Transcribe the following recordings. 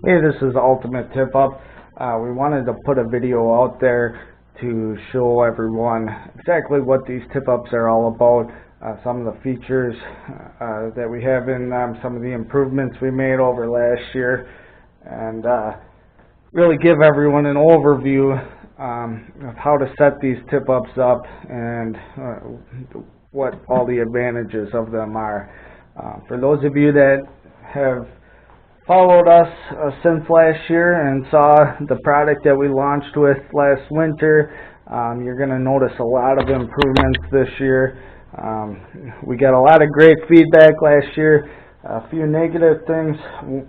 Hey, this is Ultimate Tip Up. We wanted to put a video out there to show everyone exactly what these tip ups are all about, some of the features that we have in them, some of the improvements we made over last year, and really give everyone an overview of how to set these tip ups up and what all the advantages of them are. For those of you that have followed us since last year and saw the product that we launched with last winter, you're going to notice a lot of improvements this year. We got a lot of great feedback last year. A few negative things.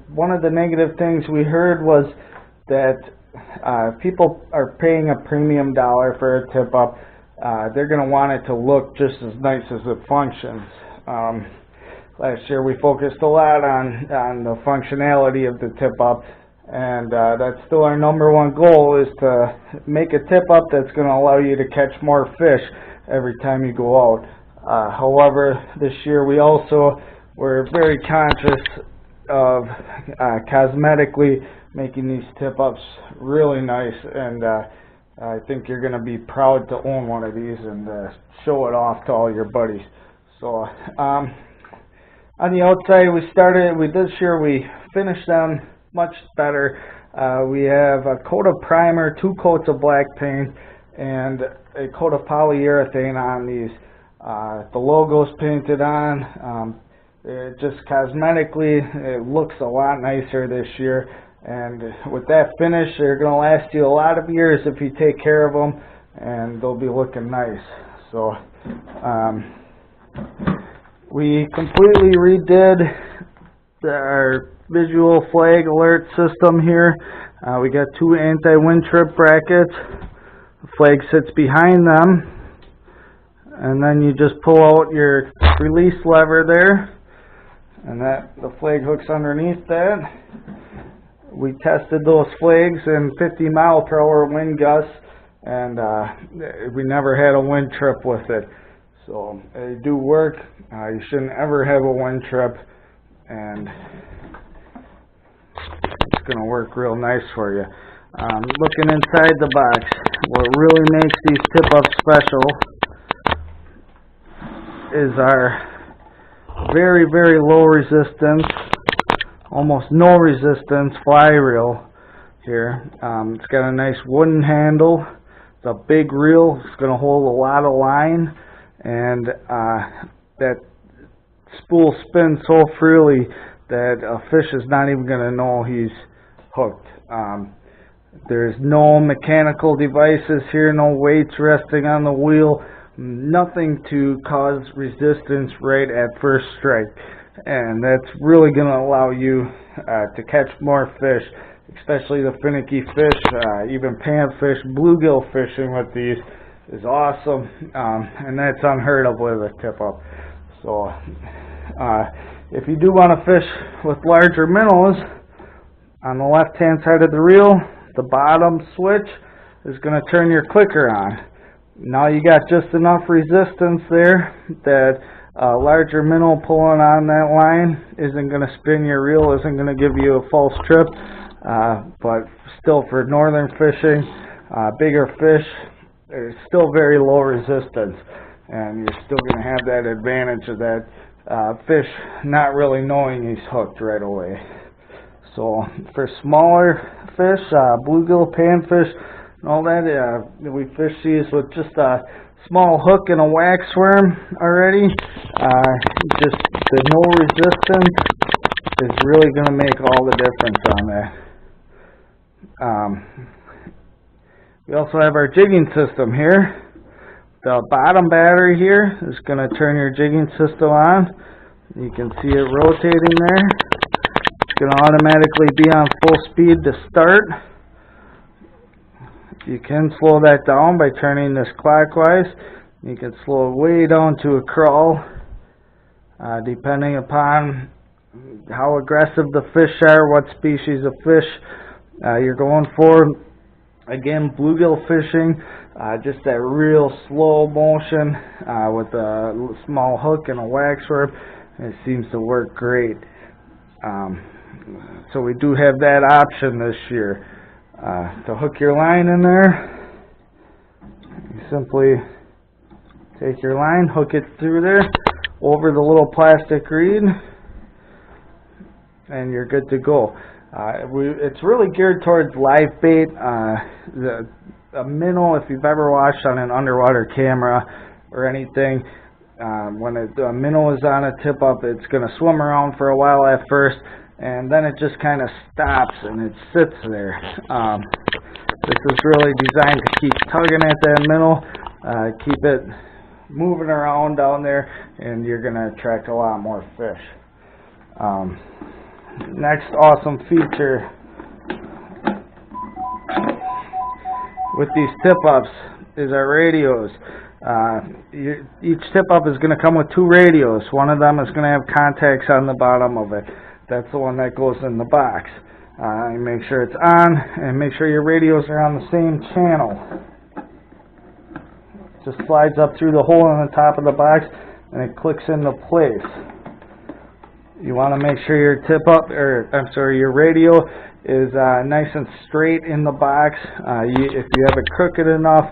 One of the negative things we heard was that people are paying a premium dollar for a tip up. They're going to want it to look just as nice as it functions. Last year we focused a lot on the functionality of the tip up, and that's still our number one goal, is to make a tip up that's going to allow you to catch more fish every time you go out. However, this year we also were very conscious of cosmetically making these tip ups really nice, and I think you're going to be proud to own one of these and show it off to all your buddies. So on the outside, this year we finished them much better. We have a coat of primer, 2 coats of black paint, and a coat of polyurethane on these. The logo's painted on. It just cosmetically, it looks a lot nicer this year. And with that finish, they're going to last you a lot of years if you take care of them, and they'll be looking nice. So we completely redid our visual flag alert system here. We got 2 anti-wind trip brackets. The flag sits behind them, and then you just pull out your release lever there, and the flag hooks underneath that. We tested those flags in 50-mile-per-hour wind gusts, and we never had a wind trip with it. So they do work. You shouldn't ever have a wind trip, and it's going to work real nice for you. Looking inside the box, what really makes these tip-ups special is our very, very low resistance, almost no resistance fly reel here. It's got a nice wooden handle. It's a big reel. It's going to hold a lot of line, and that spool spins so freely that a fish is not even going to know he's hooked. There's no mechanical devices here, no weights resting on the wheel, nothing to cause resistance right at first strike. And that's really going to allow you to catch more fish, especially the finicky fish, even panfish, bluegill fishing with these is awesome, and that's unheard of with a tip up. So if you do want to fish with larger minnows, on the left hand side of the reel, the bottom switch is going to turn your clicker on. Now you got just enough resistance there that a larger minnow pulling on that line isn't going to spin your reel, isn't going to give you a false trip, but still for northern fishing, bigger fish, there's still very low resistance, and you're still going to have that advantage of that fish not really knowing he's hooked right away. So for smaller fish, bluegill, panfish, and all that, we fish these with just a small hook and a wax worm already. Just the no resistance is really going to make all the difference on that. We also have our jigging system here. The bottom battery here is going to turn your jigging system on. You can see it rotating there. It's going to automatically be on full speed to start. You can slow that down by turning this clockwise. You can slow it way down to a crawl, depending upon how aggressive the fish are, what species of fish you're going for. Again, bluegill fishing, just that real slow motion with a small hook and a wax worm. It seems to work great. So we do have that option this year. To hook your line in there, you simply take your line, hook it through there, over the little plastic reed, and you're good to go. It's really geared towards live bait. A minnow, if you've ever watched on an underwater camera or anything, when a minnow is on a tip up, it's going to swim around for a while at first, and then it just kind of stops and it sits there. This is really designed to keep tugging at that minnow, keep it moving around down there, and you're going to attract a lot more fish. Next awesome feature with these tip-ups is our radios. Each tip-up is going to come with 2 radios. One of them is going to have contacts on the bottom of it. That's the one that goes in the box. Make sure it's on, and make sure your radios are on the same channel. It just slides up through the hole in the top of the box, and it clicks into place. You want to make sure your your radio is nice and straight in the box. If you have it crooked enough,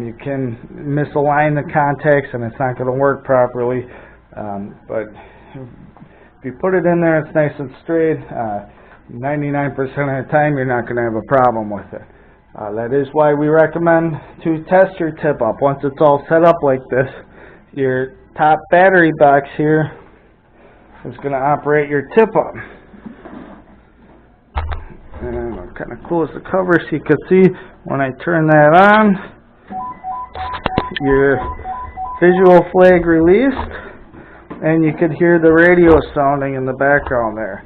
you can misalign the contacts and it's not going to work properly. But if you put it in there, it's nice and straight. 99% of the time, you're not going to have a problem with it. That is why we recommend to test your tip up. Once it's all set up like this, your top battery box here is going to operate your tip up. And I'll kind of close the cover so you can see when I turn that on, your visual flag released, and you could hear the radio sounding in the background there.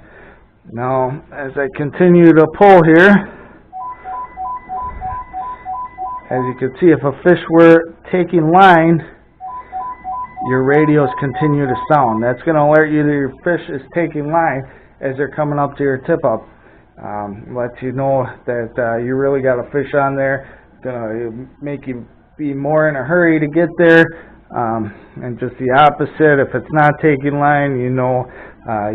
Now, as I continue to pull here, as you can see, if a fish were taking line, your radios continue to sound. That's going to alert you that your fish is taking line as they're coming up to your tip up. Lets you know that you really got a fish on there. Going to make you be more in a hurry to get there. And just the opposite, if it's not taking line, you know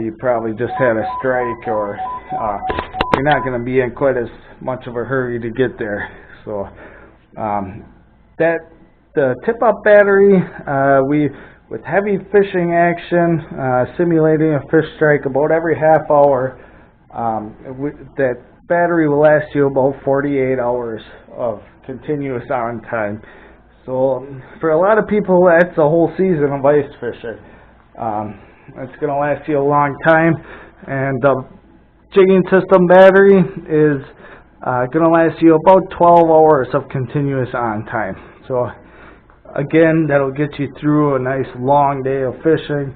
you probably just had a strike, or you're not going to be in quite as much of a hurry to get there. So the tip-up battery, with heavy fishing action, simulating a fish strike about every half hour, that battery will last you about 48 hours of continuous on time. So for a lot of people, that's a whole season of ice fishing. It's going to last you a long time, and the jigging system battery is going to last you about 12 hours of continuous on time. So again, that'll get you through a nice long day of fishing.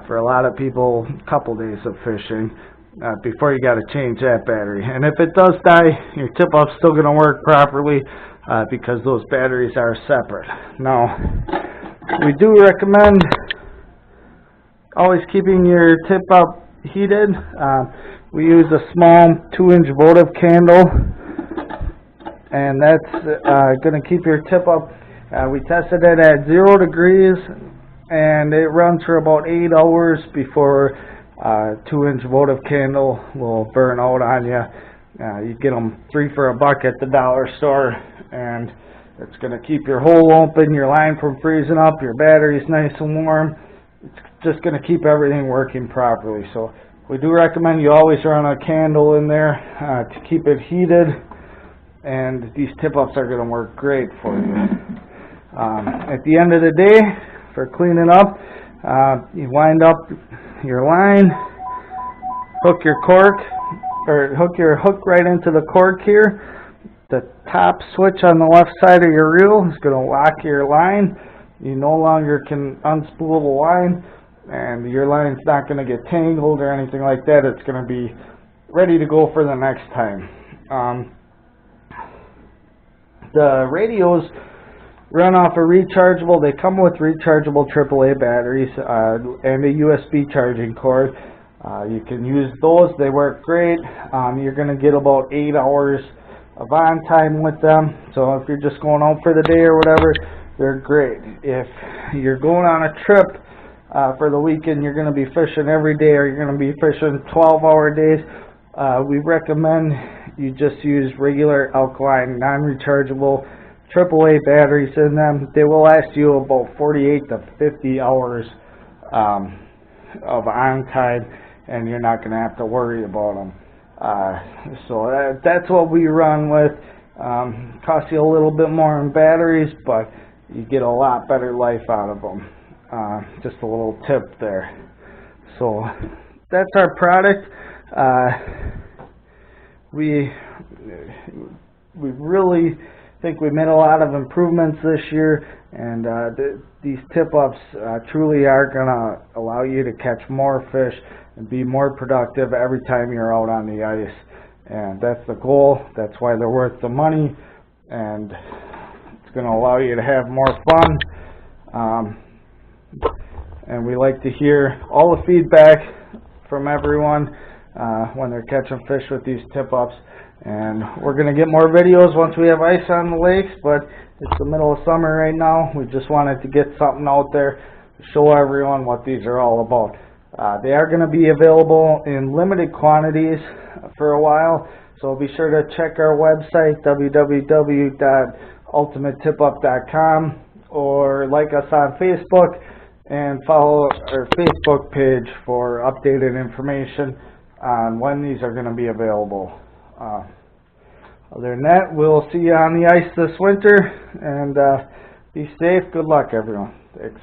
For a lot of people, a couple days of fishing before you got to change that battery. And if it does die, your tip-up's still going to work properly because those batteries are separate. Now, we do recommend always keeping your tip-up heated. We use a small 2-inch votive candle, and that's going to keep your tip-up. We tested it at 0 degrees, and it runs for about 8 hours before 2-inch votive candle will burn out on you. You get them 3 for $1 at the dollar store, and it's going to keep your hole open, your line from freezing up, your battery's nice and warm. It's just going to keep everything working properly. So we do recommend you always run a candle in there to keep it heated, and these tip-ups are going to work great for you. At the end of the day, for cleaning up, you wind up your line, hook your cork, or hook your hook right into the cork here. The top switch on the left side of your reel is going to lock your line. You no longer can unspool the line, and your line's not going to get tangled or anything like that. It's going to be ready to go for the next time. The radios run off a rechargeable. They come with rechargeable AAA batteries and a USB charging cord. You can use those. They work great. You're going to get about 8 hours of on time with them. So if you're just going out for the day or whatever, they're great. If you're going on a trip, for the weekend you're going to be fishing every day, or you're going to be fishing 12-hour days, we recommend you just use regular alkaline, non-rechargeable AAA batteries in them. They will last you about 48 to 50 hours of on time, and you're not going to have to worry about them. So that's what we run with. Costs you a little bit more in batteries, but you get a lot better life out of them. Just a little tip there. So that's our product. We really think we made a lot of improvements this year, and these tip-ups truly are going to allow you to catch more fish and be more productive every time you're out on the ice. And that's the goal. That's why they're worth the money, and it's going to allow you to have more fun. And we like to hear all the feedback from everyone when they're catching fish with these tip-ups. And we're going to get more videos once we have ice on the lakes, but it's the middle of summer right now. We just wanted to get something out there to show everyone what these are all about. They are going to be available in limited quantities for a while, so be sure to check our website, www.ultimatetipup.com, or like us on Facebook and follow our Facebook page for updated information on when these are going to be available. Other than that, we'll see you on the ice this winter, and be safe. Good luck, everyone. Thanks.